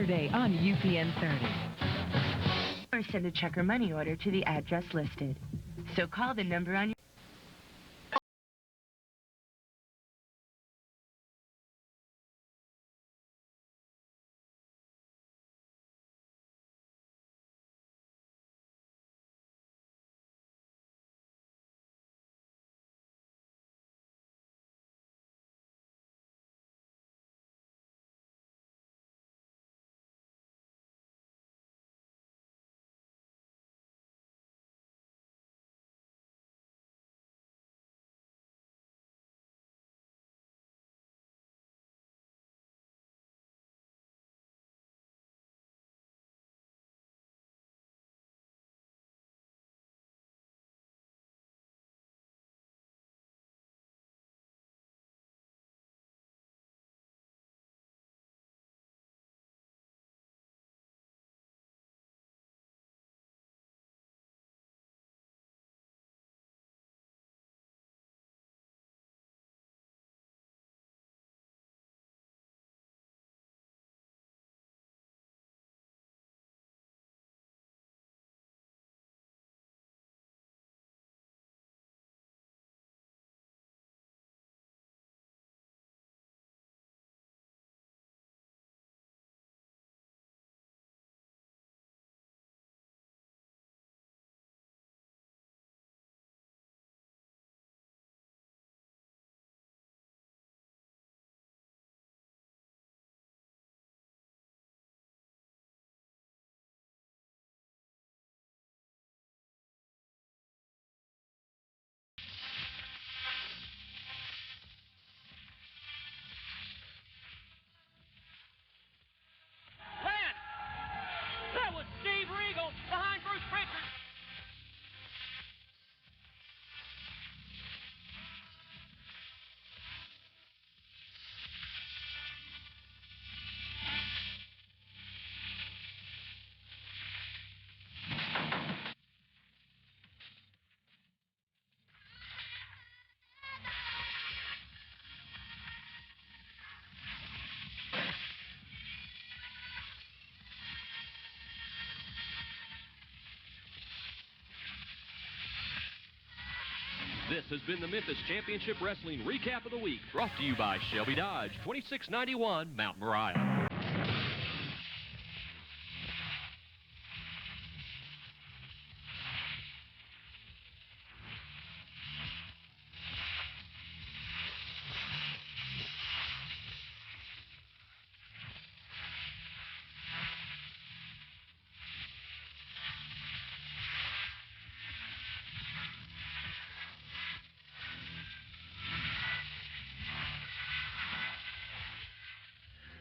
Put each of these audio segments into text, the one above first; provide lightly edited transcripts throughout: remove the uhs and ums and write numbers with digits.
today on UPN 30. Or send a check or money order to the address listed. So call the number on your... That was Steve Regal behind Bruce Prichard. This has been the Memphis Championship Wrestling Recap of the Week, brought to you by Shelby Dodge, 2691 Mount Moriah.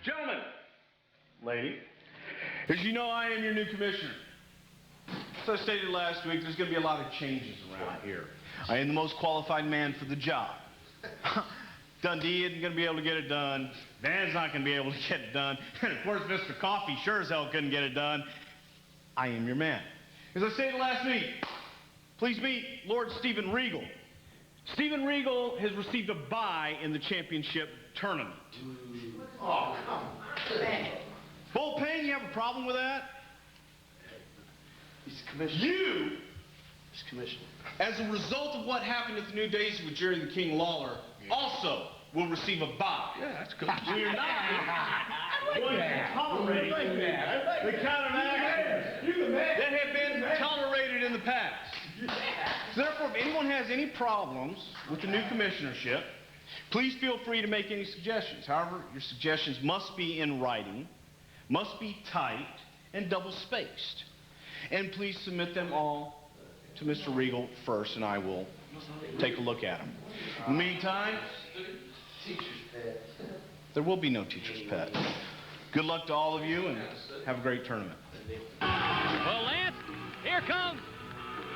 Gentlemen, lady, as you know, I am your new commissioner. As I stated last week, there's going to be a lot of changes around here. I am the most qualified man for the job. Dundee isn't going to be able to get it done. Van's not going to be able to get it done. And of course, Mr. Coffee sure as hell couldn't get it done. I am your man. As I stated last week, please meet Lord Stephen Regal. Stephen Regal has received a bye in the championship tournament. Oh, come on. Bull Pain, you have a problem with that? He's commissioner. You, He's commissioner. as a result of what happened at the New Days with Jerry the King Lawler, also will receive a bye. Yeah, that's good. We're not going to tolerate the kind of actions that have been tolerated in the past. So therefore, if anyone has any problems with the new commissionership, please feel free to make any suggestions. However, your suggestions must be in writing, must be tight, and double-spaced. And please submit them all to Mr. Regal first, and I will take a look at them. In the meantime, there will be no teacher's pet. Good luck to all of you, and have a great tournament. Well, Lance, here comes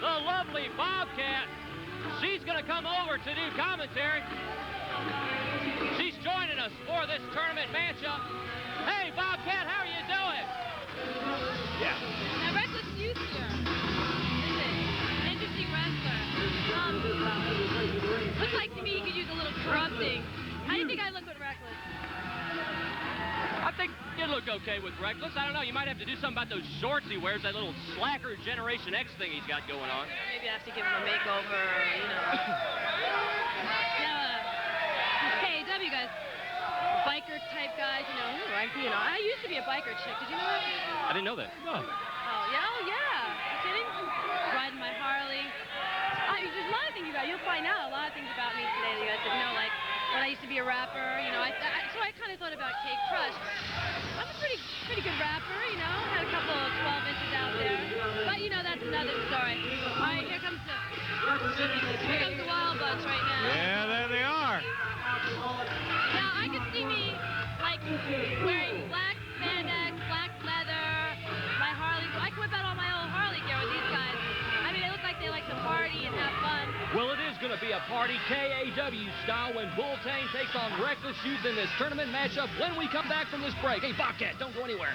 the lovely Bobcat. She's going to come over to do commentary. She's joining us for this tournament matchup. Hey, Bobcat, how are you doing? Yeah. Now, Reckless Hughes here. Listen, interesting wrestler. Looks like to me he could use a little corrupting. How do you think I look with Reckless? I think you look okay with Reckless. I don't know. You might have to do something about those shorts he wears, that little slacker Generation X thing he's got going on. Maybe I have to give him a makeover, you know. Now, KAW guys, biker type guys, you know, I used to be a biker chick. Did you know that? I didn't know that. No. Oh, yeah? Oh, yeah. You kidding? Riding my Harley. There's a lot of things you'll find out a lot of things about me today that you guys didn't know, like when I used to be a rapper, you know, so I kind of thought about Cake Crush. I'm a pretty good rapper, you know, had a couple of 12 inches out there, but you know, that's another story. All right, here comes the Wild Bunch right now. Yeah, there they are. Now, I could see me, like, wearing black spandex, black leather, my Harley. I could whip out all my old Harley gear with these guys. I mean, they look like they like to party and have fun. Well, it is going to be a party KAW style when Bull Pain takes on Reckless Hughes in this tournament matchup when we come back from this break. Hey, Bobcat, don't go anywhere.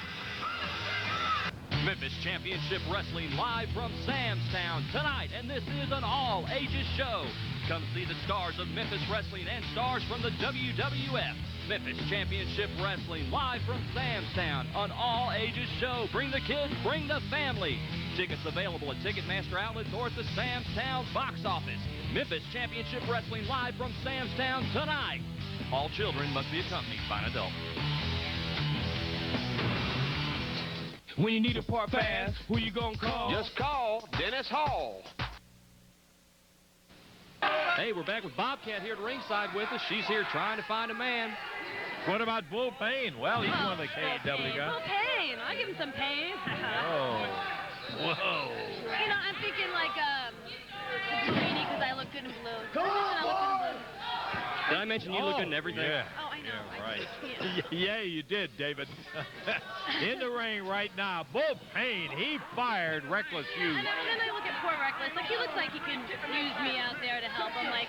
Memphis Championship Wrestling live from Sam's Town tonight, and this is an all-ages show. Come see the stars of Memphis Wrestling and stars from the WWF. Memphis Championship Wrestling live from Sam's Town, an all-ages show. Bring the kids, bring the family. Tickets available at Ticketmaster outlets or at the Sam's Town box office. Memphis Championship Wrestling live from Sam's Town tonight. All children must be accompanied by an adult. When you need a park pass, who you gonna call? Just call Dennis Hall. Hey, we're back with Bobcat here at ringside with us. She's here trying to find a man. What about Bull Pain? Well, he's one of the KAW guys. Bull Pain. I'll give him some pain. Oh. Whoa. You know, I'm thinking like the Blue Meanie because I look good in blue. I look good in blue. Did I mention you look good in everything? Yeah. Oh, I know. Yeah, right. Yeah. Yeah, you did, David. In the ring right now, Bull Pain, he fired Reckless Hughes. And then I look at poor Reckless. Like, he looks like he can use me out there to help him. Like,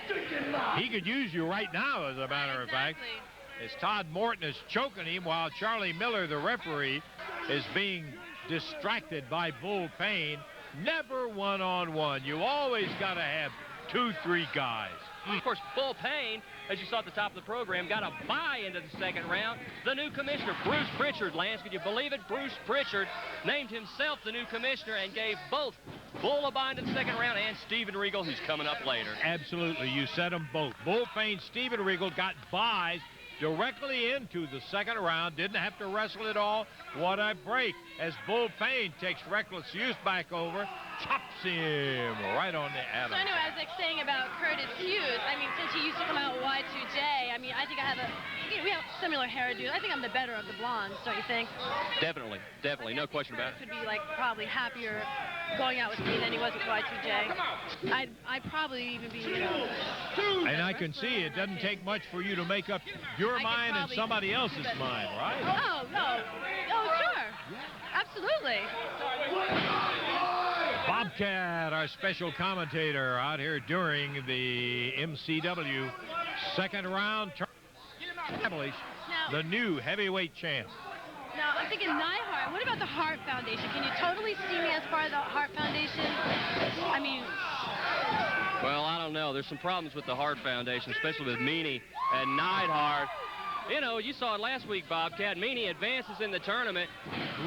He could use you right now, as a matter of fact. exactly. As Todd Morton is choking him while Charlie Miller, the referee, is being distracted by Bull Pain. Never one-on-one. You always got to have 2-3 guys. Of course, Bull Pain, as you saw at the top of the program, got a bye into the second round. The new commissioner, Bruce Prichard, Lance, could you believe it? Bruce Prichard named himself the new commissioner and gave both Bull a bye into the second round and Steven Regal, who's coming up later. Absolutely. You said them both. Bull Pain, Steven Regal got buys directly into the second round. Didn't have to wrestle at all. What a break as Bull Pain takes Reckless Hughes back over, chops him right on the So atom. anyway, I was like saying about Curtis Hughes. I mean, since he used to come out with Y2J, I mean, I think we have similar hairdo. I think I'm the better of the blondes, don't you think? Definitely, definitely, no question about it. Curtis would be like probably happier going out with me than he was with Y2J. I'd probably even be, you know. And I can see it doesn't take much for you to make up your I could mind and probably- somebody else's mind, right? Oh, no. Oh, sure. Absolutely. Bobcat, our special commentator, out here during the MCW second round. Establish the new heavyweight champ. Now, I'm thinking Neidhart. What about the Hart Foundation? Can you totally see me as part of the Hart Foundation? I mean... Well, I don't know. There's some problems with the Hart Foundation, especially with Meanie and Neidhart. You know, you saw it last week, Bobcat. Meanie advances in the tournament.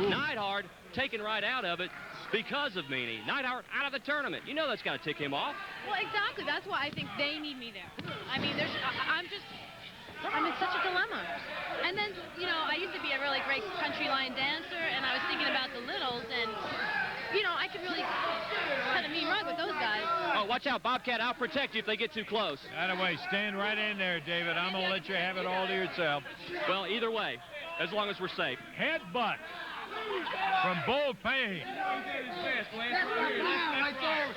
Neidhart taken right out of it because of Meanie. Neidhart out of the tournament. You know that's got to tick him off. Well, exactly. That's why I think they need me there. I mean, I'm in such a dilemma. And then, you know, I used to be a really great country line dancer, and I was thinking about the Lyttles, and, you know, I could really kind of mean rug with those guys. Oh, watch out, Bobcat. I'll protect you if they get too close. Anyway, stand right in there, David. I'm going to let you have it all to yourself. Well, either way, as long as we're safe. Headbutt from Bull Pain.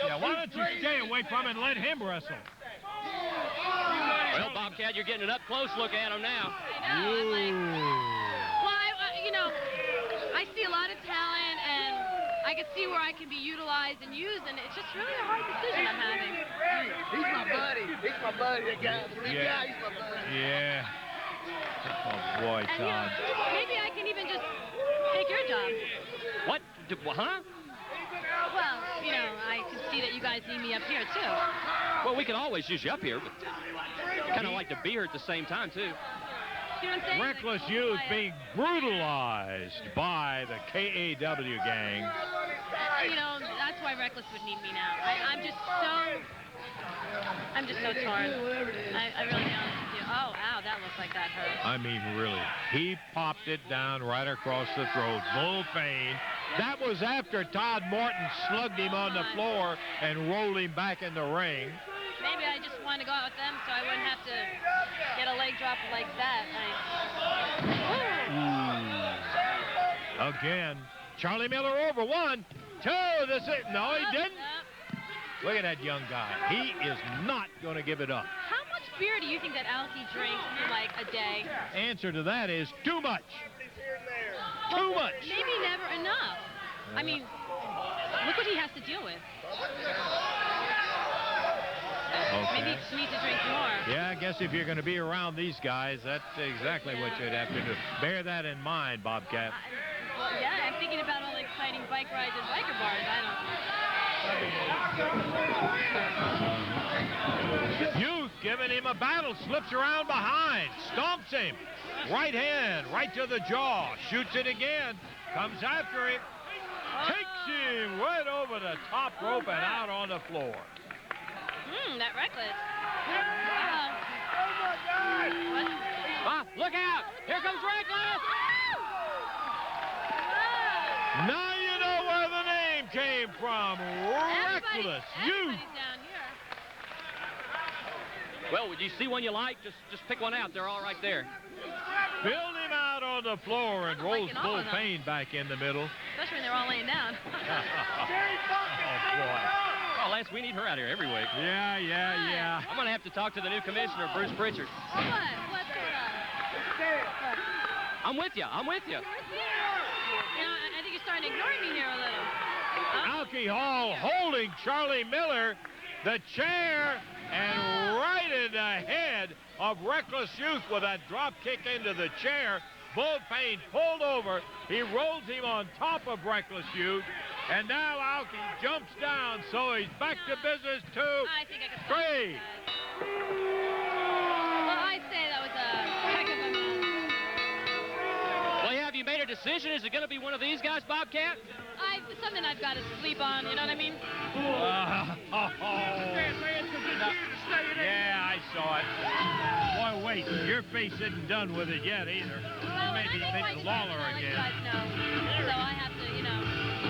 Yeah, why don't you stay away from him and let him wrestle? Well, Bobcat, you're getting an up-close look at him now. I know. I'm like, well, you know, I see a lot of talent, and I can see where I can be utilized and used, and it's just really a hard decision I'm having. He's my buddy. He's my buddy. That guy. Yeah. He's my buddy. Yeah. Oh, boy, And, you know, Todd. maybe I can even just take your job. What? Huh? Well, you know, I can see that you guys need me up here, too. Well, we can always use you up here, but kind of like to be here at the same time, too. see what I'm saying? Reckless Like, Youth quiet. being brutalized by the KAW gang. You know, that's why Reckless would need me now. I'm just so torn. I really be honest with you. Oh, ow, that looks like that hurt. I mean, really. He popped it down right across the throat. Bull Pain. That was after Todd Morton slugged him on the floor and rolled him back in the ring. Maybe I just wanted to go out with them so I wouldn't have to get a leg drop like that. Again, Charlie Miller over 1, 2. No, he didn't. Look at that young guy. He is not going to give it up. How much beer do you think that Alki drinks in like a day? Answer to that is too much. Too much. Maybe never enough. I mean, look what he has to deal with. Okay. Maybe he needs to drink more. Yeah, I guess if you're going to be around these guys, that's exactly what you'd have to do. Bear that in mind, Bobcat. Well, yeah, I'm thinking about all the exciting bike rides and biker bars. Youth giving him a battle, slips around behind, stomps him. Right hand, right to the jaw, shoots it again, comes after him, takes him right over the top rope and out on the floor. That Reckless. Look out! Here comes Reckless! Now you know where the name came from. Reckless Youth. Down here. Well, would you see one you like? Just pick one out. They're all right there. Build him out on the floor and rolls Bull Pain back in the middle. Especially when they're all laying down. Oh, boy. Oh, Lance, we need her out here every week. Yeah. I'm going to have to talk to the new commissioner, Bruce Prichard. What's going on? I'm with you. You know, I think you're starting to ignore me here a little. Alki Hall holding Charlie Miller, the chair, and right in the head of Reckless Youth with that drop kick into the chair. Bull Pain pulled over. He rolls him on top of Reckless Youth. And now Alki jumps down, so he's back to business 2, I think I can 3. Well, I'd say that was a heck of a move. Well, have you made a decision? Is it going to be one of these guys, Bobcat? It's something I've got to sleep on, you know what I mean? Yeah, I saw it. Boy, wait, your face isn't done with it yet either. Well, Maybe think Lawler again. You guys know. So I have to, you know,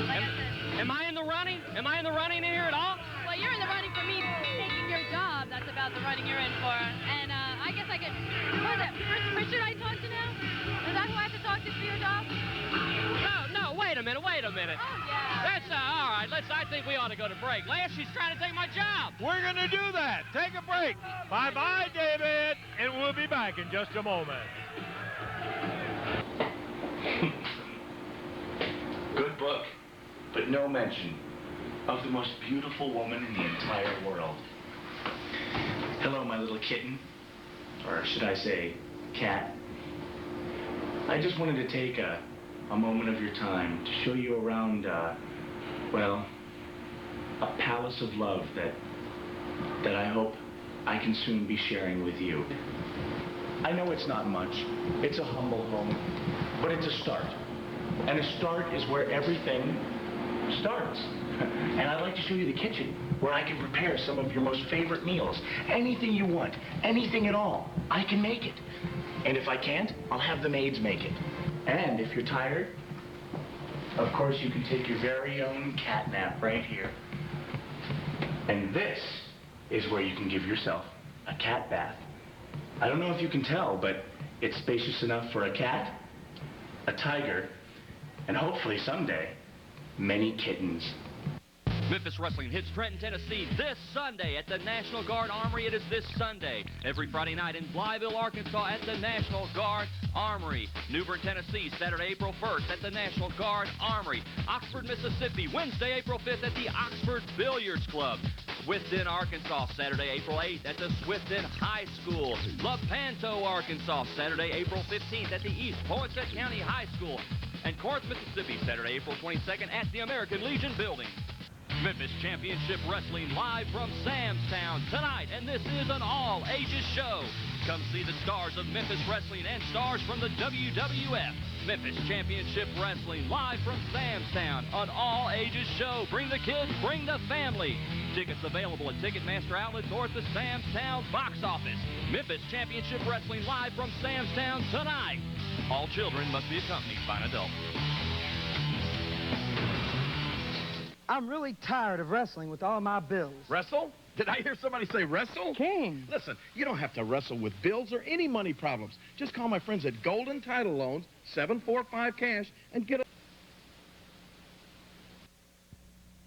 like I said. Am I in the running? Am I in the running here at all? Well, you're in the running for me taking your job. That's about the running you're in for. And I guess I could, what is that, Prichard I talk to now? Is that who I have to talk to for your job? No, wait a minute. Oh, yeah. That's all right. I think we ought to go to break. Lance, she's trying to take my job. We're going to do that. Take a break. Bye-bye, David. And we'll be back in just a moment. Good book, but no mention of the most beautiful woman in the entire world. Hello, my little kitten. Or should I say, cat. I just wanted to take a moment of your time to show you around, well, a palace of love that I hope I can soon be sharing with you. I know it's not much. It's a humble home, but it's a start. And a start is where everything starts. And I'd like to show you the kitchen, where I can prepare some of your most favorite meals. Anything you want, anything at all, I can make it. And if I can't, I'll have the maids make it. And if you're tired, of course you can take your very own cat nap right here. And this is where you can give yourself a cat bath. I don't know if you can tell, but it's spacious enough for a cat, a tiger, and hopefully someday, many kittens. Memphis Wrestling hits Trenton, Tennessee this Sunday at the National Guard Armory. It is this Sunday. Every Friday night in Blytheville, Arkansas at the National Guard Armory. New Bern, Tennessee, Saturday, April 1st at the National Guard Armory. Oxford, Mississippi, Wednesday, April 5th at the Oxford Billiards Club. Swifton, Arkansas, Saturday, April 8th at the Swifton High School. Lepanto, Arkansas, Saturday, April 15th at the East Poinsett County High School. And Corinth, Mississippi, Saturday, April 22nd at the American Legion Building. Memphis Championship Wrestling live from Sam's Town tonight, and this is an all-ages show. Come see the stars of Memphis Wrestling and stars from the WWF. Memphis Championship Wrestling live from Sam's Town, an all-ages show. Bring the kids, bring the family. Tickets available at Ticketmaster outlets or at the Sam's Town box office. Memphis Championship Wrestling live from Sam's Town tonight. All children must be accompanied by an adult. I'm really tired of wrestling with all my bills. Wrestle? Did I hear somebody say wrestle? King. Listen, you don't have to wrestle with bills or any money problems. Just call my friends at Golden Title Loans, 745 cash, and get a...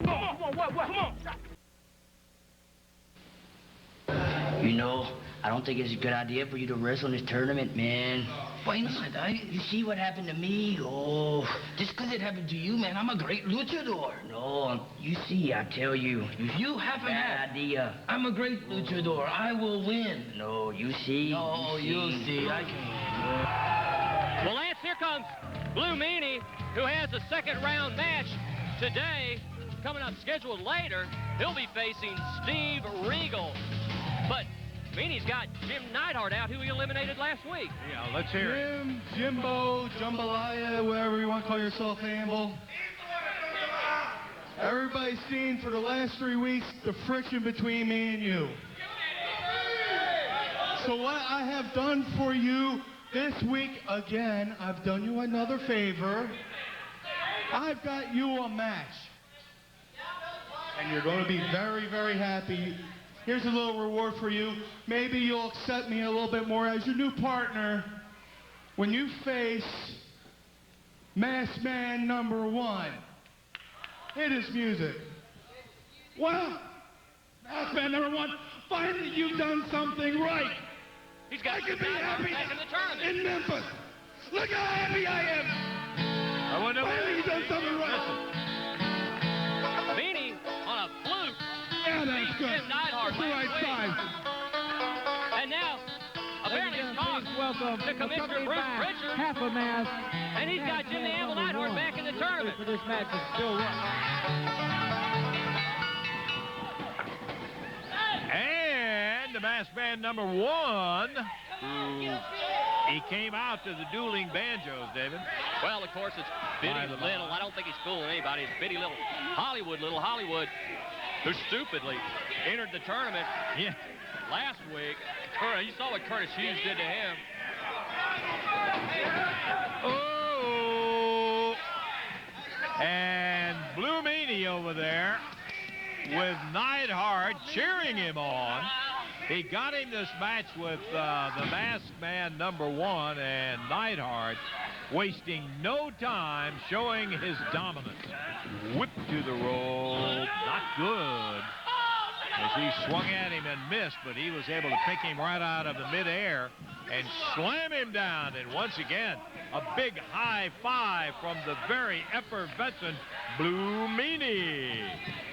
Come on, what? Come on. You know, I don't think it's a good idea for you to wrestle in this tournament, man. Why not? You see what happened to me? Oh. Just because it happened to you, man, I'm a great luchador. No, you see, I tell you. If you have a bad idea. I'm a great luchador. I will win. No, you see. No, you'll see. I can. Well, Lance, here comes Blue Meanie, who has a second round match today. Coming up scheduled later, he'll be facing Steve Regal. But Meanie's got Jim Neidhart out, who he eliminated last week. Yeah, let's hear it. Jimbo, Jambalaya, whatever you want to call yourself, Amble. Everybody's seen for the last 3 weeks the friction between me and you. So what I have done for you this week, again, I've done you another favor. I've got you a match. And you're going to be very, very happy. Here's a little reward for you. Maybe you'll accept me a little bit more as your new partner when you face Masked Man #1. Hit his music. Wow! Masked Man #1, finally you've done something right. He's got I can be happy back in the tournament. in Memphis. Look how happy I am. I wonder Finally you've done something right. Meanie on a fluke. Yeah, that's good. Jim Neidhart That's the right last week. size. And now, apparently he's talked Welcome to Commissioner Bruce Prichard. Half a mask. And he's got Jim the Amble Neidhart back in the tournament. For this match is still And the masked man #1, he came out to the dueling banjos, David. Well, of course, it's Biddy Little. I don't think he's fooling anybody. It's Biddy Little Hollywood, who stupidly entered the tournament last week. You saw what Curtis Hughes did to him. Oh! And Blue Meanie over there with Neidhart cheering him on. He got him this match with the masked man #1 and Neidhart, wasting no time showing his dominance. Whip to the rope, not good. As he swung at him and missed, but he was able to pick him right out of the midair and slam him down. And once again, a big high five from the very effervescent Blue Meanie.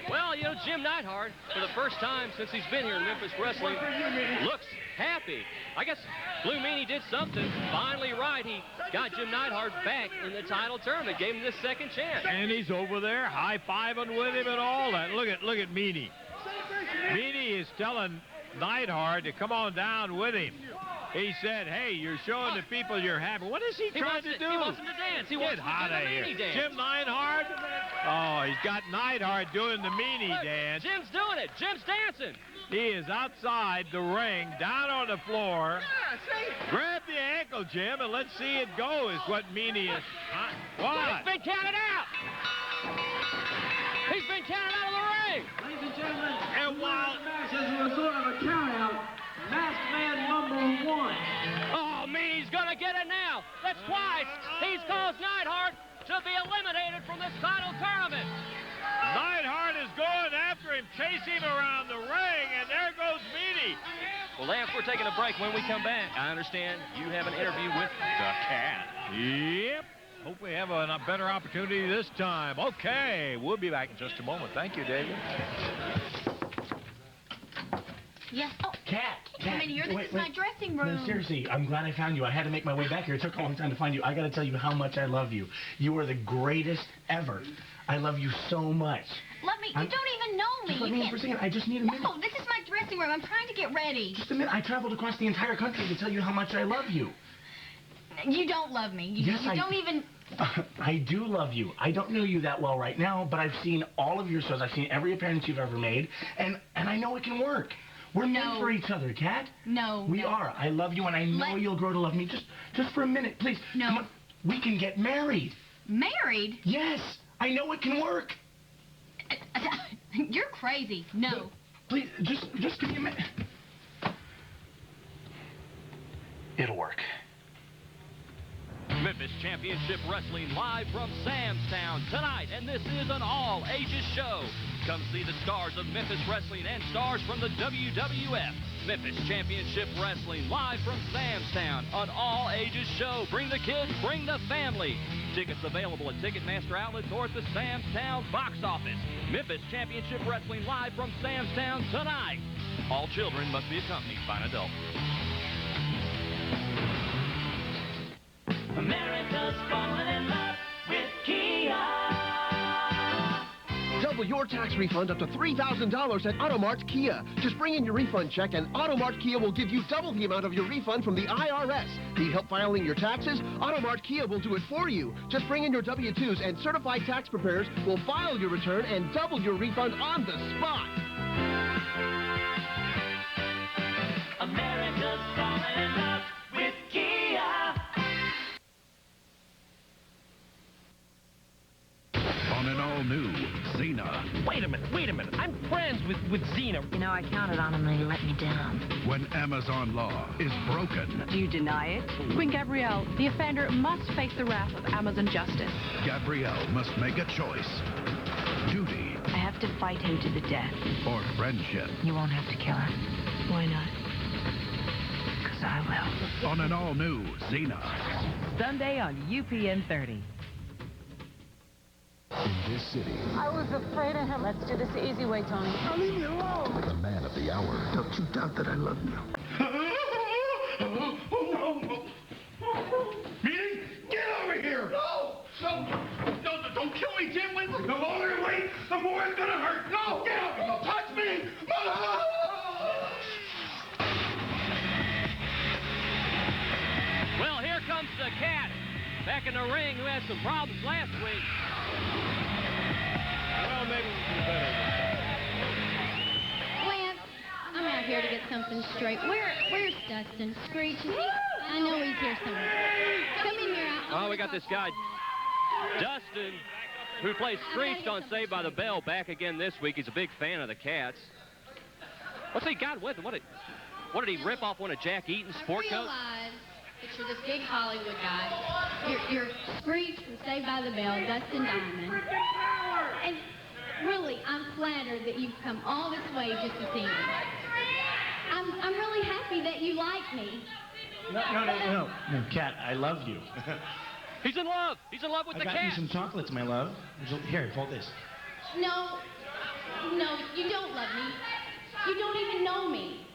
Well, you know, Jim Neidhart, for the first time since he's been here in Memphis Wrestling, looks happy. I guess Blue Meanie did something finally right. He got Jim Neidhart back in the title tournament, gave him this second chance. And he's over there high-fiving with him and all that. Look at Meanie. Meanie is telling Neidhart to come on down with him. He said, hey, you're showing the people you're happy. What is he trying to do? He wants him to dance. He wants Get him out to of do the here. Meanie dance. Jim Neidhart? Oh, he's got Neidhart doing the Meanie Look, dance. Jim's doing it. Jim's dancing. He is outside the ring, down on the floor. Grab the ankle, Jim, and let's see it go, is what Meanie is. What? He's been counted out. He's been counted out of the ring. Ladies and gentlemen, And while... match as a result of a countout, Masked Man #1. Oh, Meanie's going to get it now. That's twice. He's caused Neidhart to be eliminated from this title tournament. Neidhart is going after him, chasing him around the ring, and there goes Meanie. Well, Lance, we're taking a break. When we come back, I understand you have an interview with the Cat. Yep. Hope we have a better opportunity this time. Okay, we'll be back in just a moment. Thank you, David. Yes. Oh, Cat. come in here. This is my dressing room. No, seriously, I'm glad I found you. I had to make my way back here. It took a long time to find you. I got to tell you how much I love you. You are the greatest ever. I love you so much. let me. You don't even know me. Just let me in for a second. I just need a minute. No, this is my dressing room. I'm trying to get ready. Just a minute. I traveled across the entire country to tell you how much I love you. You don't love me. You don't even... I do love you. I don't know you that well right now, but I've seen all of your shows. I've seen every appearance you've ever made, and I know it can work. We're meant for each other, Kat. No. We are. I love you, and I know you'll grow to love me. Just for a minute, please. No. Come on. We can get married. Married? Yes. I know it can work. You're crazy. No. Please, just give me a minute. It'll work. Memphis Championship Wrestling live from Sam's Town tonight, and this is an all-ages show. Come see the stars of Memphis Wrestling and stars from the WWF. Memphis Championship Wrestling live from Sam's Town, an all-ages show. Bring the kids, bring the family. Tickets available at Ticketmaster outlets or at the Sam's Town box office. Memphis Championship Wrestling live from Sam's Town tonight. All children must be accompanied by an adult. America's falling in love with Kia. Double your tax refund up to $3,000 at Automart Kia. Just bring in your refund check and Automart Kia will give you double the amount of your refund from the IRS. Need help filing your taxes? Automart Kia will do it for you. Just bring in your W-2s and certified tax preparers will file your return and double your refund on the spot. America's falling in love with Kia. On an all-new Xena. Wait a minute. I'm friends with Xena. You know, I counted on him and he let me down. When Amazon law is broken. Do you deny it? Queen Gabrielle, the offender must face the wrath of Amazon justice. Gabrielle must make a choice. Duty. I have to fight him to the death. Or friendship. You won't have to kill him. Why not? Because I will. On an all-new Xena. Sunday on UPN 30. In this city. I was afraid of him. Let's do this the easy way, Tony. Now leave me alone. The man of the hour. Don't you doubt that I love you. Meanie, get over here! No, don't kill me, Jim. The longer you wait, the more it's gonna hurt. No, get over here! Don't touch me! Well, here comes the Cat. Back in the ring, who had some problems last week. Well, maybe we can do better. Lance, I'm out here to get something straight. Where's Dustin? Screech? I know he's here somewhere. Come in here. Oh, we got this guy, Dustin, who plays Screech on Saved by the Bell, back again this week. He's a big fan of the Cats. What's he got with him? What did he rip off one of Jack Eaton's sport coats? That you're this big Hollywood guy. You're Screech from Saved by the Bell, Dustin Diamond. And really, I'm flattered that you've come all this way just to see me. I'm really happy that you like me. No, Kat, I love you. He's in love. He's in love with the Cat. I got you some chocolates, my love. Here, hold this. No, you don't love me. You don't even know me.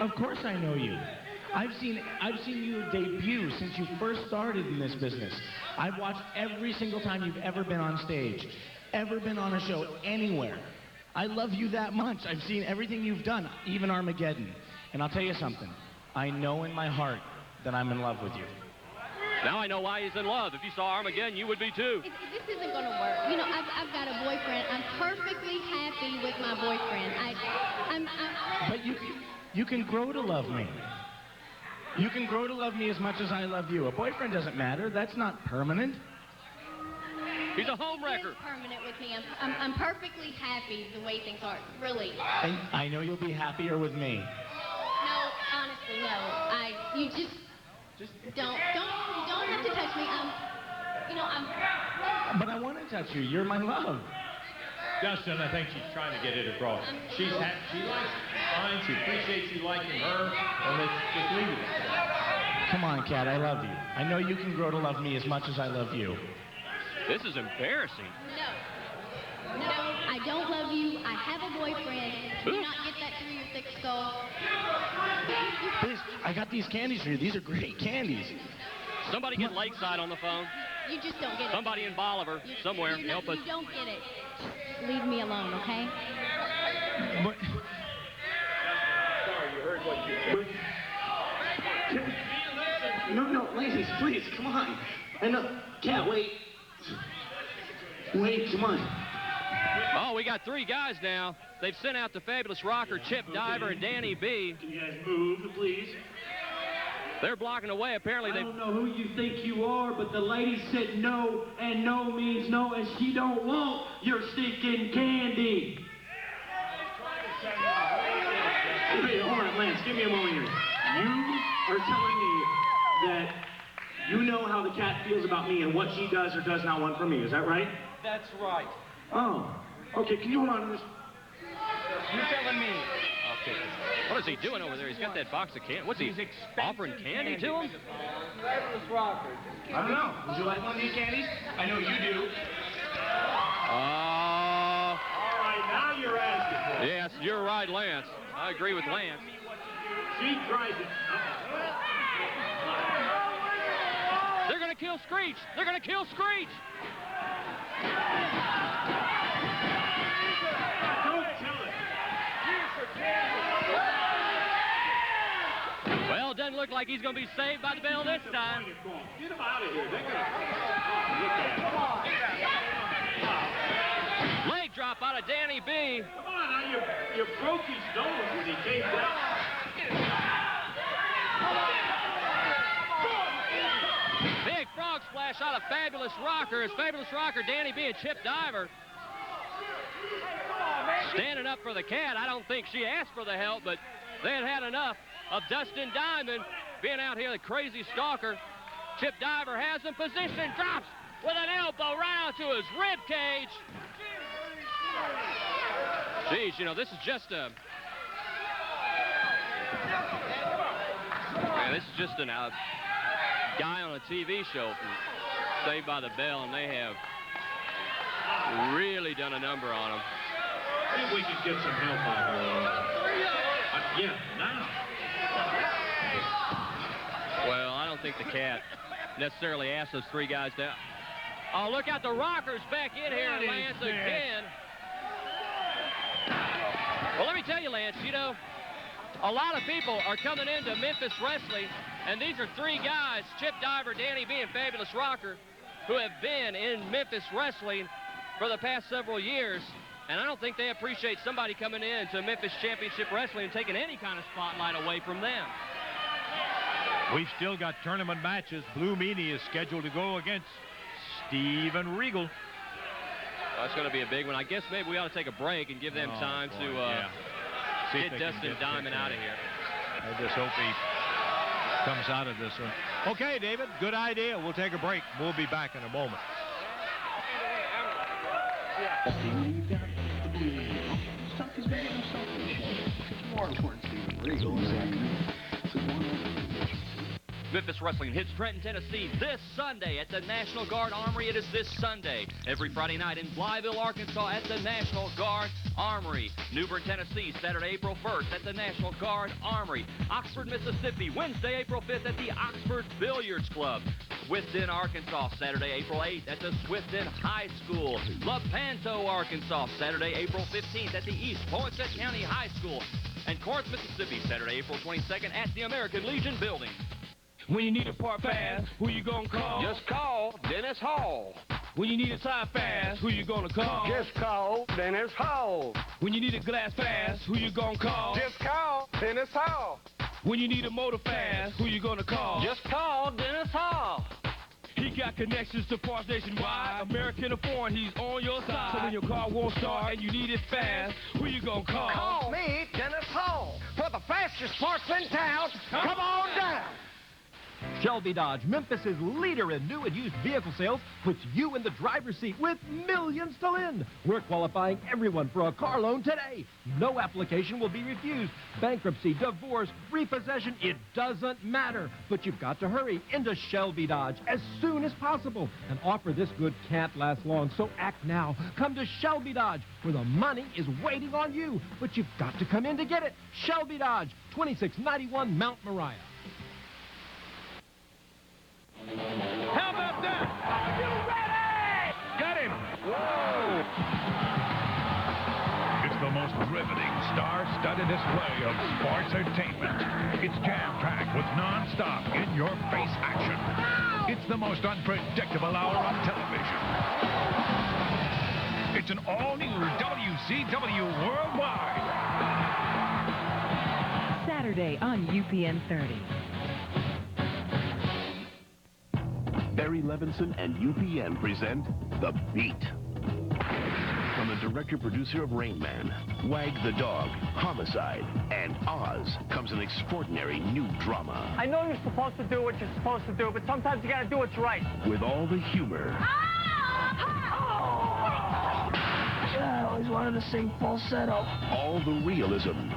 Of course I know you. I've seen you debut since you first started in this business. I've watched every single time you've ever been on stage, ever been on a show, anywhere. I love you that much. I've seen everything you've done, even Armageddon. And I'll tell you something. I know in my heart that I'm in love with you. Now I know why he's in love. If you saw Armageddon, you would be too. This isn't going to work. You know, I've got a boyfriend. I'm perfectly happy with my boyfriend. But you can grow to love me. You can grow to love me as much as I love you. A boyfriend doesn't matter. That's not permanent. He's a homewrecker. It's permanent with me. I'm perfectly happy the way things are. Really. And I know you'll be happier with me. No, honestly, no. You just don't have to touch me. I'm. But I want to touch you. You're my love. Dustin, I think she's trying to get it across. She likes you fine. She appreciates you liking her. And let's just leave it. Come on, Kat, I love you. I know you can grow to love me as much as I love you. This is embarrassing. No, I don't love you. I have a boyfriend. Do you not get that through your thick skull? Please, I got these candies for you. These are great candies. Somebody get Lakeside on the phone. You just don't get it. Somebody in Bolivar, somewhere, help us. You don't get it. Leave me alone, okay? But, Sorry, you heard what you said. No, ladies, please, come on. And Cat, wait. Wait, come on. Oh, we got 3 guys now. They've sent out the Fabulous Rocker, Chip Diver, and Danny B. Can you guys move, please? They're blocking away. Apparently, I they don't know who you think you are, but the lady said no, and no means no, and she don't want your stinking candy. Hey, hold on, Lance, give me a moment here. You are telling me that you know how the cat feels about me and what she does or does not want from me. Is that right? That's right. Oh, okay. Can you hold on to this? You're telling me. Okay. What is he doing over there? He's got that box of candy. What's he offering candy to him? Fabulous Rocker. I don't know. Would you like one of these candies? I know you do. All right, now you're asking for it. Yes, you're right, Lance. I agree with Lance. She tried it. They're going to kill Screech. They're going to kill Screech. Don't tell it. Well, it doesn't look like he's going to be saved by the bell this time. Get him out of here. They're going to Leg drop out of Danny B. Come on, now you broke his nose when he came down. Big frog splash out of Fabulous Rocker. It's Fabulous Rocker, Danny B, and Chip Diver. Standing up for the cat. I don't think she asked for the help, but they had had enough of Dustin Diamond being out here, the crazy stalker. Chip Diver has him positioned, drops with an elbow right onto his rib cage. Geez, you know, this is just a... Man, this is just a guy on a TV show from Saved by the Bell, and they have really done a number on him. I think we could get some help on here. Yeah, now. Well, I don't think the cat necessarily asked those 3 guys down. Oh, look out, the Rockers back in here, Lance, again. Well, let me tell you, Lance, you know, a lot of people are coming into Memphis Wrestling, and these are 3 guys, Chip Diver, Danny B, and Fabulous Rocker, who have been in Memphis Wrestling for the past several years, and I don't think they appreciate somebody coming in to Memphis Championship Wrestling and taking any kind of spotlight away from them. We've still got tournament matches. Blue Meanie is scheduled to go against Steven Regal. That's going to be a big one. I guess maybe we ought to take a break and give them time to get Dustin Diamond out of here. I just hope he comes out of this one. Okay, David, good idea. We'll take a break. We'll be back in a moment. Memphis Wrestling hits Trenton, Tennessee this Sunday at the National Guard Armory. It is this Sunday. Every Friday night in Blytheville, Arkansas at the National Guard Armory. New Bern, Tennessee, Saturday, April 1st at the National Guard Armory. Oxford, Mississippi, Wednesday, April 5th at the Oxford Billiards Club. Swifton, Arkansas, Saturday, April 8th at the Swifton High School. Lepanto, Arkansas, Saturday, April 15th at the East Poinsett County High School. And Corinth, Mississippi, Saturday, April 22nd at the American Legion Building. When you need a part fast, who you gonna call? Just call Dennis Hall. When you need a tire fast, who you gonna call? Just call Dennis Hall. When you need a glass fast, who you gonna call? Just call Dennis Hall. When you need a motor fast, who you gonna call? Just call Dennis Hall. He got connections to parts nationwide. American or foreign, he's on your side. So when your car won't start and you need it fast, who you gonna call? Call me Dennis Hall. For the fastest parts in town, come on down. Shelby Dodge, Memphis's leader in new and used vehicle sales, puts you in the driver's seat with millions to lend. We're qualifying everyone for a car loan today. No application will be refused. Bankruptcy, divorce, repossession, it doesn't matter. But you've got to hurry into Shelby Dodge as soon as possible. An offer this good can't last long, so act now. Come to Shelby Dodge, where the money is waiting on you. But you've got to come in to get it. Shelby Dodge, 2691 Mount Moriah. How about that? riveting, star-studded display of sports entertainment. It's jam-packed with non-stop, in-your-face action. It's the most unpredictable hour on television. It's an all-new WCW Worldwide. Saturday on UPN 30. Barry Levinson and UPN present The Beat. From the director-producer of Rain Man, Wag the Dog, Homicide, and Oz comes an extraordinary new drama. I know you're supposed to do what you're supposed to do, but sometimes you gotta do what's right. With all the humor. I always wanted to sing falsetto. All the realism.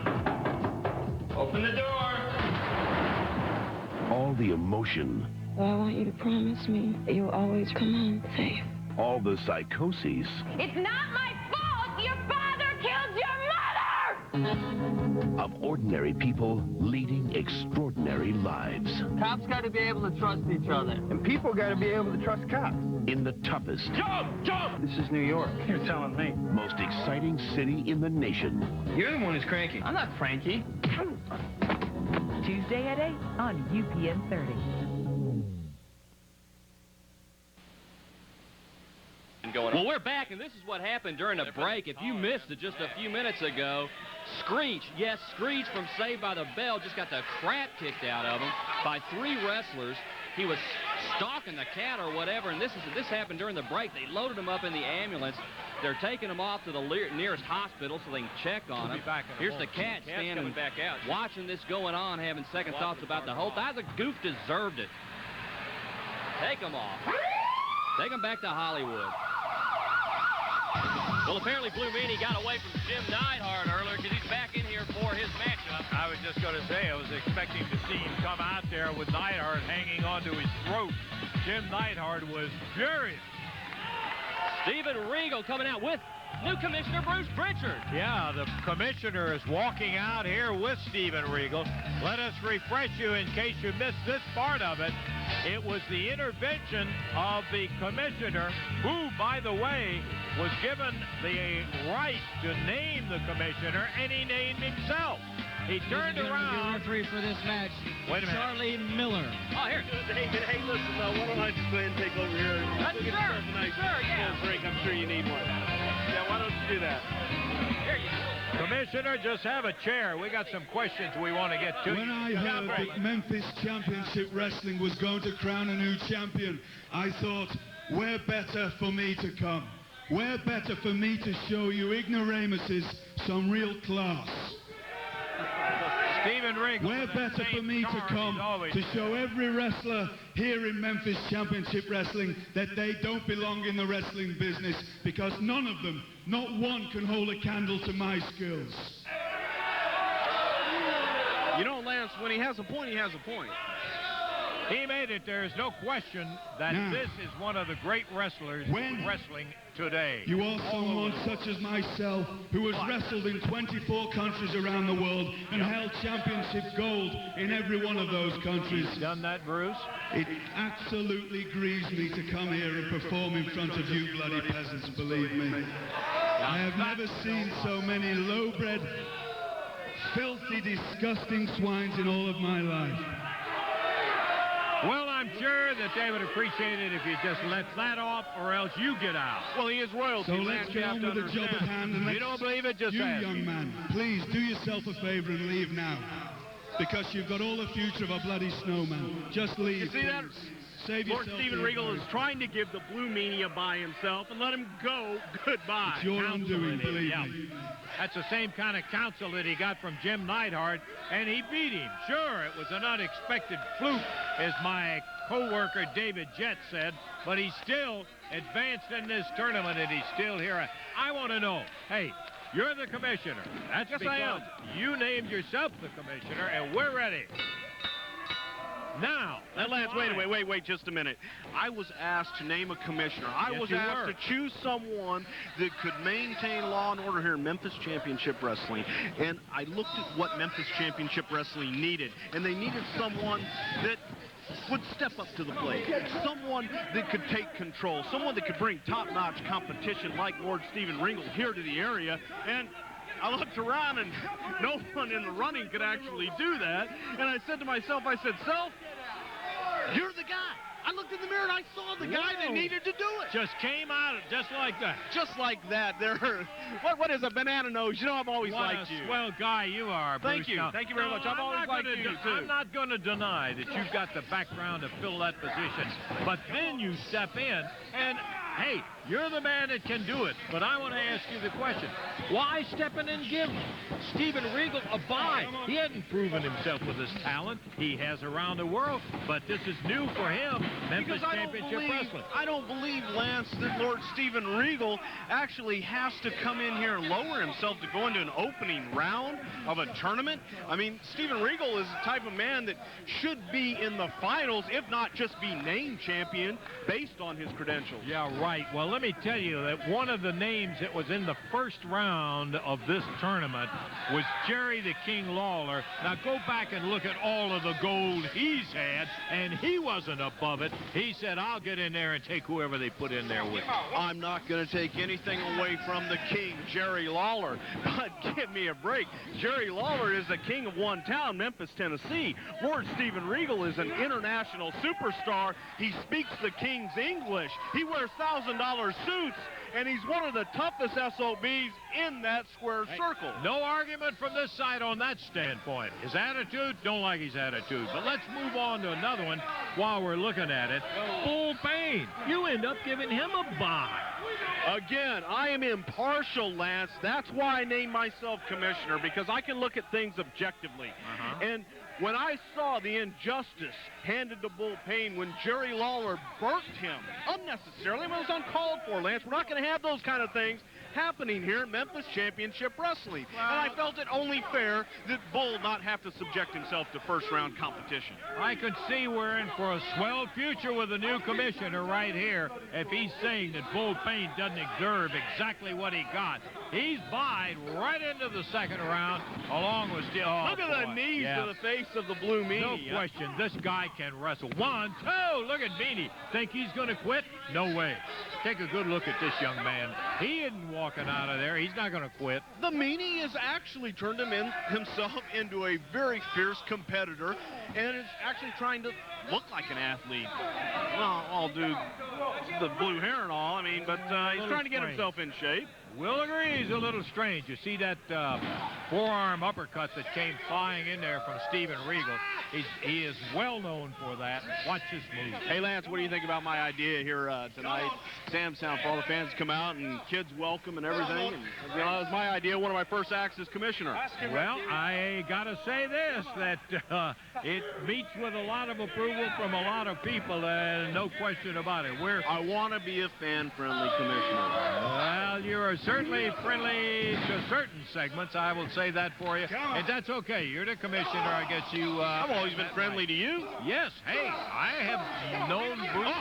Open the door. All the emotion. Well, I want you to promise me that you'll always come home safe. All the psychoses. It's not my fault your father killed your mother! Of ordinary people leading extraordinary lives. Cops gotta be able to trust each other. And people gotta be able to trust cops. In the toughest. Jump! Jump! This is New York. You're telling me. Most exciting city in the nation. You're the one who's cranky. I'm not cranky. Tuesday at 8 on UPN 30. Well, we're back, and this is what happened during the break. If you missed it just a few minutes ago, Screech, yes, Screech from Saved by the Bell just got the crap kicked out of him by 3 wrestlers. He was stalking the cat or whatever, and this happened during the break. They loaded him up in the ambulance. They're taking him off to the nearest hospital so they can check on him. Here's the cat standing back out, watching this going on, having second thoughts about the whole thing. The goof deserved it. Take him off. Take him back to Hollywood. Well, apparently Blue Meanie got away from Jim Neidhart earlier because he's back in here for his matchup. I was just going to say, I was expecting to see him come out there with Neidhart hanging onto his throat. Jim Neidhart was furious. Steven Regal coming out with new Commissioner Bruce Prichard. Yeah, the commissioner is walking out here with Steven Regal. Let us refresh you in case you missed this part of it. It was the intervention of the commissioner, who, by the way, was given the right to name the commissioner, and he named himself. He turned around. The referee for this match, wait a minute. Charlie Miller. Oh, here. Hey, listen, why don't I just go ahead and take over here? That's We'll get sure, yourself a nice yeah. break. I'm sure you need one. Yeah, why don't you do that? Here you go. Commissioner, just have a chair. We got some questions we want to get to. When I heard that Memphis Championship Wrestling was going to crown a new champion, I thought, where better for me to come? Where better for me to show you ignoramuses some real class? Steven Regal. Where better for me to come to show every wrestler here in Memphis Championship Wrestling that they don't belong in the wrestling business, because none of them, not one, can hold a candle to my skills. You know, Lance, when he has a point, he has a point. He made it. There is no question that this is one of the great wrestlers in wrestling today. You are someone such as myself who has wrestled in 24 countries around the world and held championship gold in every one of those countries. You've done that, Bruce? It absolutely grieves me to come here and perform in front of you bloody peasants, believe me. I have never seen so many low-bred, filthy, disgusting swines in all of my life. Well, I'm sure that they would appreciate it if you just let that off, or else you get out. Well, he is royalty. So let's get on with the job at hand. And you don't believe it? Just you, ask. young man, please do yourself a favor and leave now, because you've got all the future of a bloody snowman. Just leave. You see that? Save Lord yourself. Steven Regal is trying to give the Blue Meanie a by himself and let him go goodbye. It's your undoing, believe me. That's the same kind of counsel that he got from Jim Neidhart, and he beat him. Sure, it was an unexpected fluke, as my co-worker David Jett said, but he's still advanced in this tournament, and he's still here. I want to know, hey, you're the commissioner. That's yes, because I am. You named yourself the commissioner, and we're ready. Now, Lance, wait just a minute. I was asked to name a commissioner. I was asked to choose someone that could maintain law and order here in Memphis Championship Wrestling. And I looked at what Memphis Championship Wrestling needed. And they needed someone that would step up to the plate. Someone that could take control. Someone that could bring top-notch competition like Lord Steven Regal here to the area. And I looked around, and no one in the running could actually do that. And I said to myself, I said, Self, you're the guy. I looked in the mirror and I saw the guy that needed to do it. Just came out just like that. Just like that. What is a banana nose? You know I've always liked you. Well, guy you are, Bruce. Thank you. Thank you very much. I've always liked you, too. I'm not going to deny that you've got the background to fill that position. But then you step in and, hey, you're the man that can do it. But I want to ask you the question. Why step in and give Steven Regal a bye? He hadn't proven himself with his talent. He has around the world, but this is new for him. Memphis Championship Wrestling. I don't believe, Lance, that Lord Steven Regal actually has to come in here and lower himself to go into an opening round of a tournament. I mean, Steven Regal is the type of man that should be in the finals, if not just be named champion based on his credentials. Yeah, right. Well, let me tell you that one of the names that was in the first round of this tournament was Jerry the King Lawler. Now, go back and look at all of the gold he's had, and he wasn't above it. He said, I'll get in there and take whoever they put in there with. I'm not going to take anything away from the king, Jerry Lawler, but give me a break. Jerry Lawler is the king of one town, Memphis, Tennessee. Lord Steven Regal is an international superstar. He speaks the king's English. He wears $1,000 suits, and he's one of the toughest SOBs in that square circle. No argument from this side on that standpoint. His attitude, don't like his attitude. But let's move on to another one while we're looking at it. Bull Pain. You end up giving him a bye. Again, I am impartial, Lance. That's why I named myself commissioner, because I can look at things objectively. And when I saw the injustice handed to Bull Pain when Jerry Lawler burnt him unnecessarily, it was uncalled for, Lance. We're not going to have those kind of things happening here at Memphis Championship Wrestling. And I felt it only fair that Bull not have to subject himself to first-round competition. I could see we're in for a swell future with the new commissioner right here if he's saying that Bull Pain doesn't deserve exactly what he got. He's buyed right into the second round along with Steel. Oh, look at the knees to the face of the Blue Meanie. No question. This guy can wrestle. 1, 2. Look at Meanie. Think he's going to quit? No way. Take a good look at this young man. He isn't walking out of there. He's not going to quit. The Meanie has actually turned himself into a very fierce competitor and is actually trying to look like an athlete. Well, I'll do the blue hair and all, I mean, but he's trying to get himself in shape. Will agree he's a little strange. You see that forearm uppercut that came flying in there from Steven Regal. He is well known for that. Watch his move. Hey, Lance, what do you think about my idea here tonight? Sam's Town, for all the fans to come out and kids welcome and everything. And, you know, it was my idea. One of my first acts as commissioner. Well, I got to say this, that it meets with a lot of approval from a lot of people, and no question about it. I want to be a fan-friendly commissioner. Well, you're certainly friendly to certain segments, I will say that for you. And that's okay. You're the commissioner. I guess you... I've always been friendly to you. Yes. Hey, I have known Bruce.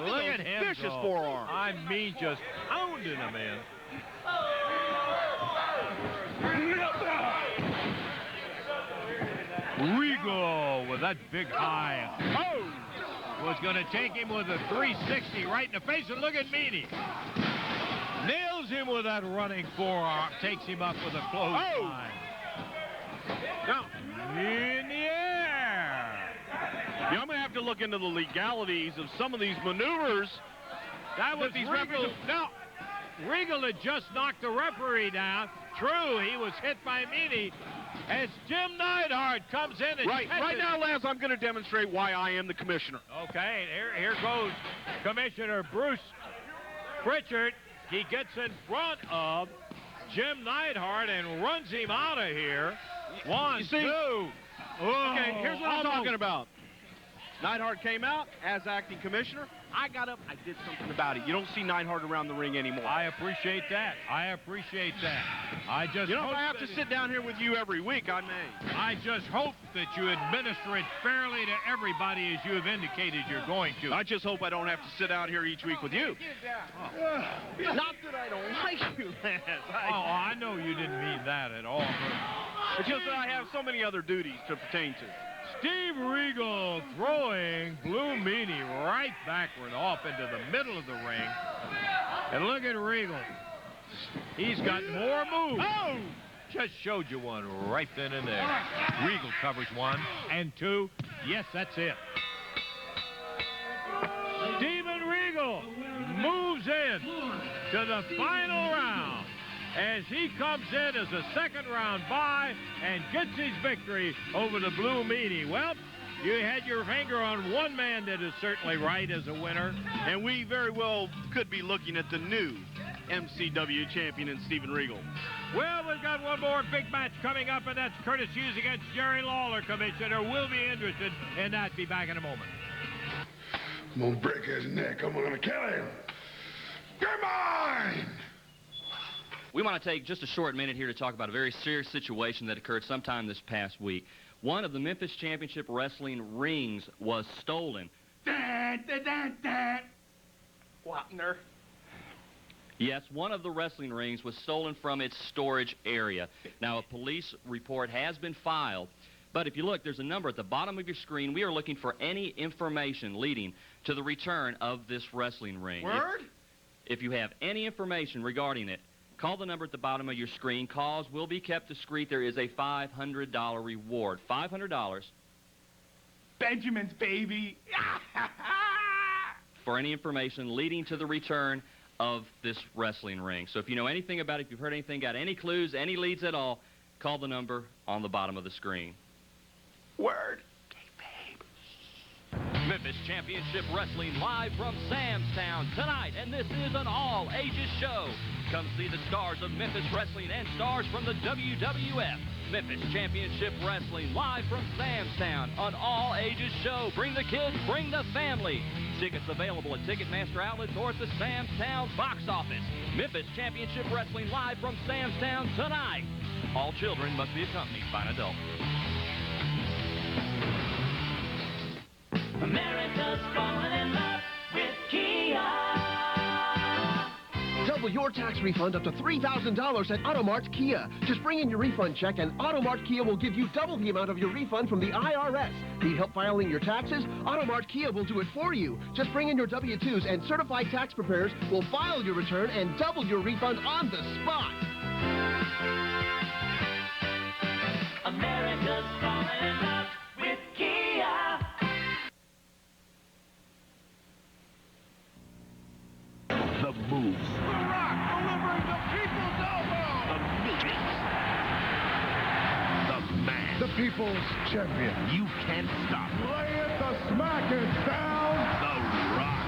Look at him vicious go. forearm. I mean, just pounding him in. Regal with that big high. Oh! Was going to take him with a 360 right in the face. And look at Meanie. Nails him with that running forearm. Takes him up with a clothesline. Now, in the air. Yeah, I'm going to have to look into the legalities of some of these maneuvers. That was Regal. Now, Regal had just knocked the referee down. True, he was hit by Meanie. As Jim Neidhart comes in and right now, Lance, I'm going to demonstrate why I am the commissioner. Okay, here goes Commissioner Bruce Prichard. He gets in front of Jim Neidhart and runs him out of here. 1, 2. Okay, here's what I'm talking about. Neidhart came out as acting commissioner. I got up, I did something about it. You don't see Neidhart around the ring anymore. I appreciate that. I appreciate that. I just if I have to sit down here with you every week, I may. I just hope that you administer it fairly to everybody as you have indicated you're going to. I just hope I don't have to sit out here each week with you. Not that I don't like you, Lance. I know you didn't mean that at all. It's just that I have so many other duties to pertain to. Steve Regal throwing Blue Meanie right backward off into the middle of the ring. And look at Regal. He's got more moves. Just showed you one right then and there. Regal covers 1 and 2. Yes, that's it. Steven Regal moves in to the final round as he comes in as a second-round bye and gets his victory over the Blue Meanie. Well, you had your finger on one man that is certainly right as a winner. And we very well could be looking at the new MCW champion in Steven Regal. Well, we've got one more big match coming up, and that's Curtis Hughes against Jerry Lawler, Commissioner. We'll be interested in that. Be back in a moment. I'm gonna break his neck. I'm gonna kill him. You're mine! We want to take just a short minute here to talk about a very serious situation that occurred sometime this past week. One of the Memphis Championship Wrestling rings was stolen. Wapner. Yes, one of the wrestling rings was stolen from its storage area. Now, a police report has been filed, but if you look, there's a number at the bottom of your screen. We are looking for any information leading to the return of this wrestling ring. Word? If you have any information regarding it, call the number at the bottom of your screen. Calls will be kept discreet. There is a $500 reward. $500. Benjamin's baby. For any information leading to the return of this wrestling ring. So if you know anything about it, if you've heard anything, got any clues, any leads at all, call the number on the bottom of the screen. Word. Memphis Championship Wrestling live from Samstown tonight, and this is an all-ages show. Come see the stars of Memphis Wrestling and stars from the WWF. Memphis Championship Wrestling live from Samstown, an all-ages show. Bring the kids, bring the family. Tickets available at Ticketmaster outlets or at the Samstown box office. Memphis Championship Wrestling live from Samstown tonight. All children must be accompanied by an adult. America's falling in love with Kia. Double your tax refund up to $3,000 at Automart Kia. Just bring in your refund check and Automart Kia will give you double the amount of your refund from the IRS. Need help filing your taxes? Automart Kia will do it for you. Just bring in your W-2s and certified tax preparers will file your return and double your refund on the spot. America's falling in love with Kia. The moves. The Rock delivering the people's elbow. The meetings. The man. The people's champion. You can't stop. Lay it, the smack is down. The Rock.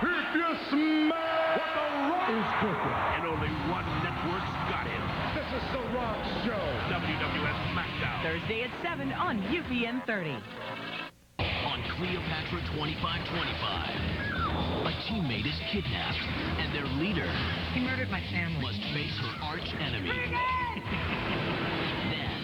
If you smell what the Rock is cooking. And only one network's got him. This is the Rock Show. WWF SmackDown. Thursday at 7 on UPN 30. On Cleopatra 2525, a teammate is kidnapped, and their leader He murdered my family. must face her arch enemy. Then,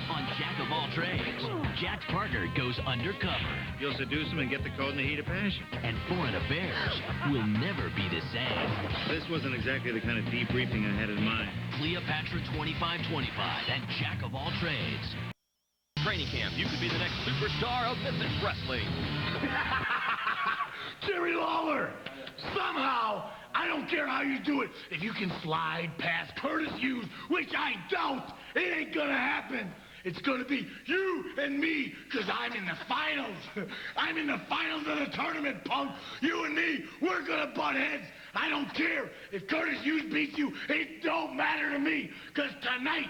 on Jack of All Trades, Jack's partner goes undercover. You'll seduce him and get the code in the heat of passion. And Foreign Affairs will never be the same. This wasn't exactly the kind of debriefing I had in mind. Cleopatra 2525 and Jack of All Trades. Training camp, you could be the next superstar of Memphis Wrestling. Jerry Lawler! Somehow, I don't care how you do it, if you can slide past Curtis Hughes, which I doubt, it ain't gonna happen. It's gonna be you and me, because I'm in the finals. I'm in the finals of the tournament, punk. You and me, we're gonna butt heads. I don't care. If Curtis Hughes beats you, it don't matter to me, because tonight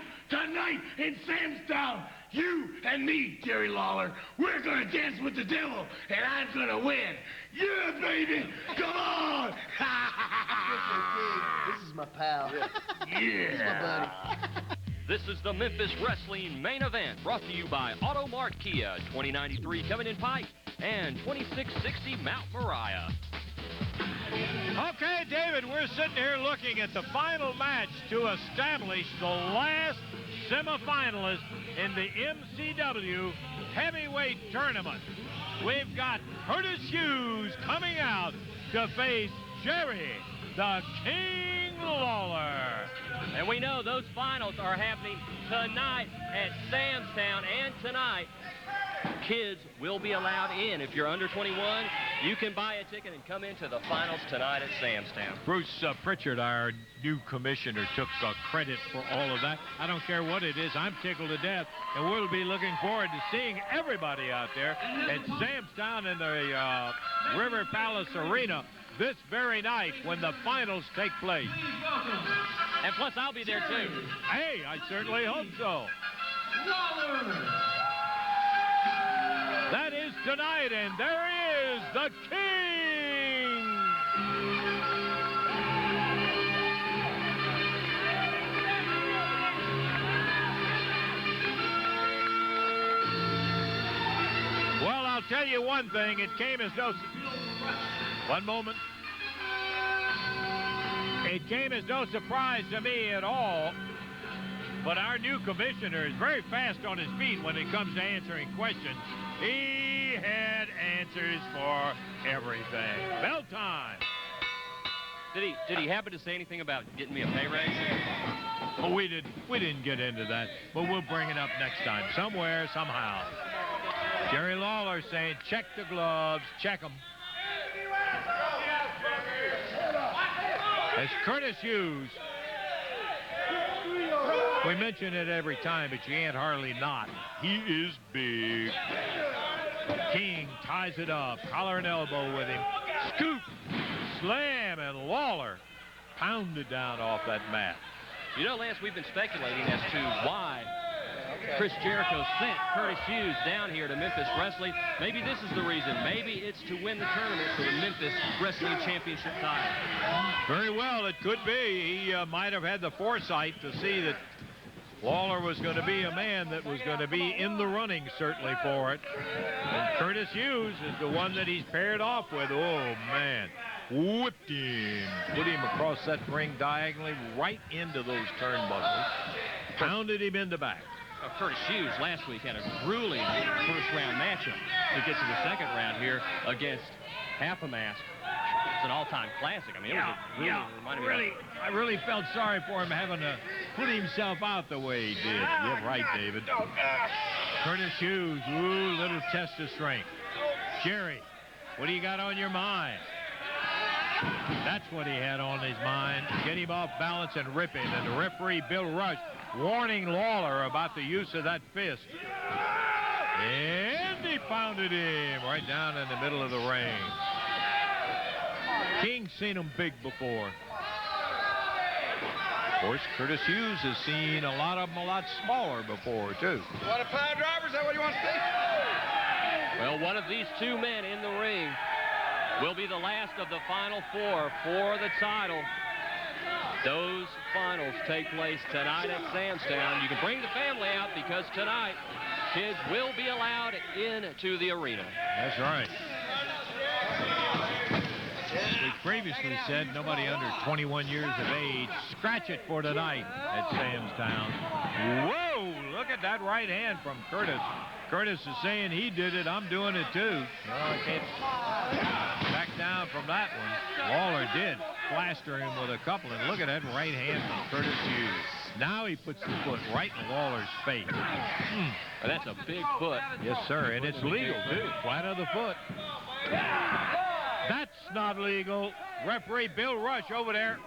in Samstown, you and me, Jerry Lawler, we're gonna dance with the devil, and I'm gonna win. Yeah, baby! Come on! This is my pal. Yeah. This is my buddy. This is the Memphis Wrestling main event, brought to you by Automart Kia, 2093 coming in Pike, and 2660 Mount Moriah. Okay, David, we're sitting here looking at the final match to establish the last semifinalist in the MCW heavyweight tournament. We've got Curtis Hughes coming out to face Jerry the King Lawler. And we know those finals are happening tonight at Samstown, and tonight kids will be allowed in. If you're under 21, you can buy a ticket and come into the finals tonight at Sam's Town. Bruce Prichard, our new commissioner, took credit for all of that. I don't care what it is. I'm tickled to death, and we'll be looking forward to seeing everybody out there at Sam's Town in the River Palace Arena this very night when the finals take place. And plus, I'll be there, too. Hey, I certainly hope so. That is tonight, and there is the King. Well, I'll tell you one thing. It came as no... One moment. It came as no surprise to me at all. But our new commissioner is very fast on his feet when it comes to answering questions. He had answers for everything. Bell time. Did he happen to say anything about getting me a pay raise? Oh, we didn't get into that, but we'll bring it up next time, somewhere, somehow. Jerry Lawler saying, check the gloves, check them. As Curtis Hughes, we mention it every time, but you can't hardly not. He is big. King ties it up, collar and elbow with him. Scoop, slam, and Lawler pounded down off that mat. You know, Lance, we've been speculating as to why Chris Jericho sent Curtis Hughes down here to Memphis Wrestling. Maybe this is the reason. Maybe it's to win the tournament for the Memphis Wrestling Championship title. Very well, it could be. He might have had the foresight to see that Lawler was going to be a man that was going to be in the running, certainly, for it. And Curtis Hughes is the one that he's paired off with. Oh, man. Whipped him. Put him across that ring diagonally right into those turnbuckles. Pounded him in the back. Curtis Hughes last week had a grueling first-round matchup to get to the second round here against Half a Mask. It's an all-time classic. I mean, it was a grueling, I really felt sorry for him having to put himself out the way he did. You're right, David. Curtis Hughes, ooh, little test of strength. Jerry, what do you got on your mind? That's what he had on his mind. Get him off balance and rip him. And the referee, Bill Rush, warning Lawler about the use of that fist. And he pounded him right down in the middle of the ring. King's seen him big before. Of course, Curtis Hughes has seen a lot of them a lot smaller before, too. You want a pile driver? Is that what you want to see? Well, one of these two men in the ring will be the last of the final four for the title. Those finals take place tonight at Sam's Town. You can bring the family out because tonight kids will be allowed into the arena. That's right. We previously said nobody under 21 years of age. Scratch it for tonight at Sam's Town. Whoa, look at that right hand from Curtis. Curtis is saying he did it. I'm doing it too. Well, I can't back down from that one. Lawler did plaster him with a couple, and look at that right hand from Curtis Hughes. Now he puts the foot right in Lawler's face. That's a big foot. Yes, sir, and it's legal too. Flat of the foot. That's not legal. Referee Bill Rush over there,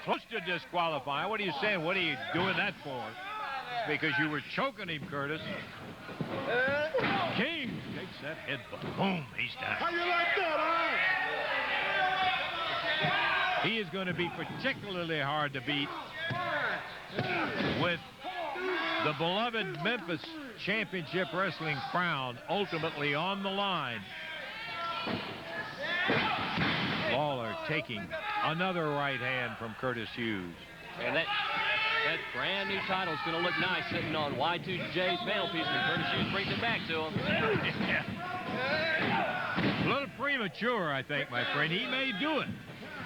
close to disqualifying. What are you saying? What are you doing that for? Because you were choking him, Curtis. King takes that headbutt. Boom, he's down. How you like that, huh? He is going to be particularly hard to beat with the beloved Memphis Championship Wrestling crown ultimately on the line. Lawler taking another right hand from Curtis Hughes. And that brand new title is going to look nice sitting on Y2J's mantelpiece, and Curtis Hughes brings it back to him. A little premature, I think, my friend. He may do it.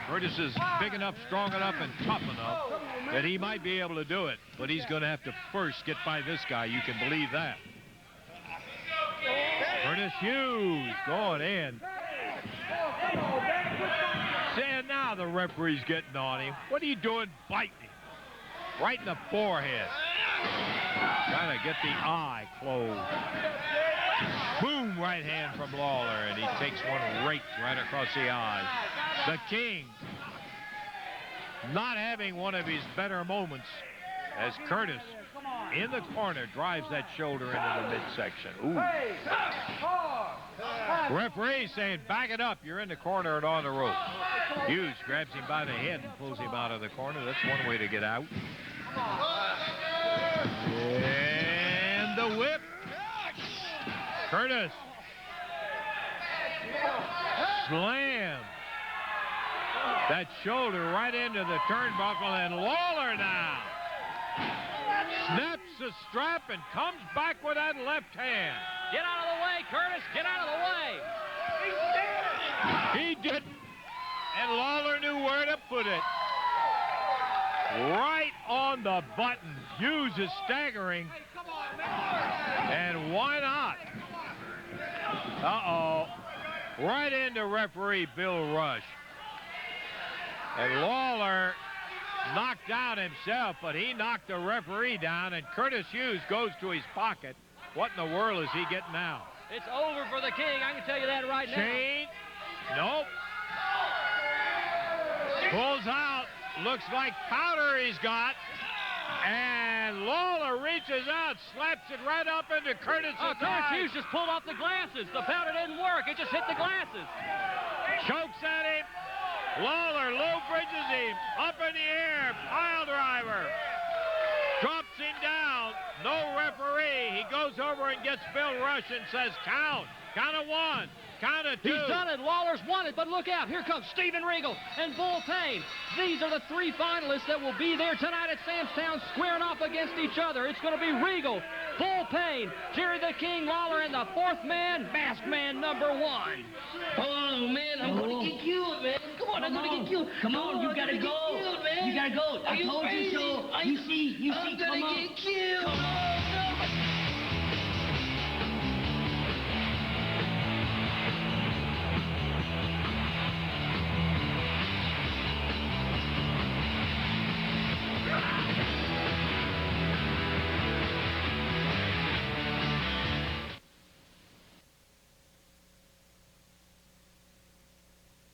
Curtis is big enough, strong enough, and tough enough that he might be able to do it. But he's going to have to first get by this guy. You can believe that. Curtis Hughes going in. And now the referee's getting on him. What are you doing biting him? Right in the forehead. Trying to get the eye closed. Boom, right hand from Lawler, and he takes one raked right across the eyes. The King not having one of his better moments as Curtis in the corner drives that shoulder into the midsection. Ooh. Referee saying, back it up. You're in the corner and on the rope. Hughes grabs him by the head and pulls him out of the corner. That's one way to get out. And the whip. Curtis. Slam. That shoulder right into the turnbuckle, and Lawler now snaps the strap and comes back with that left hand. Get out of the way, Curtis. Get out of the way. He did, and Lawler knew where to put it. Right on the button. Hughes is staggering. And why not? Uh-oh. Right into referee Bill Rush. And Lawler knocked down himself, but he knocked the referee down, and Curtis Hughes goes to his pocket. What in the world is he getting now? It's over for the King. I can tell you that right now. Chain. Nope. Pulls out. Looks like powder he's got. And Lawler reaches out, slaps it right up into Curtis' Curtis Hughes just pulled off the glasses. The powder didn't work. It just hit the glasses. Chokes at him. Lawler low bridges him. Up in the air. Pile driver. Drops him down. No referee. He goes over and gets Bill Rush and says, count. Count of one. Count of two. He's done it. Lawler's won it. But look out. Here comes Steven Regal and Bull Pain. These are the three finalists that will be there tonight at Sam's Town squaring off against each other. It's going to be Regal, Bull Pain, Jerry the King Lawler, and the fourth man, Masked Man number 1. Oh, man, I'm going to get killed, man. Come on, I'm going to get killed. Come on, you got to go. You got to go. I told you so. You see, come on. I'm going to get killed. Come on.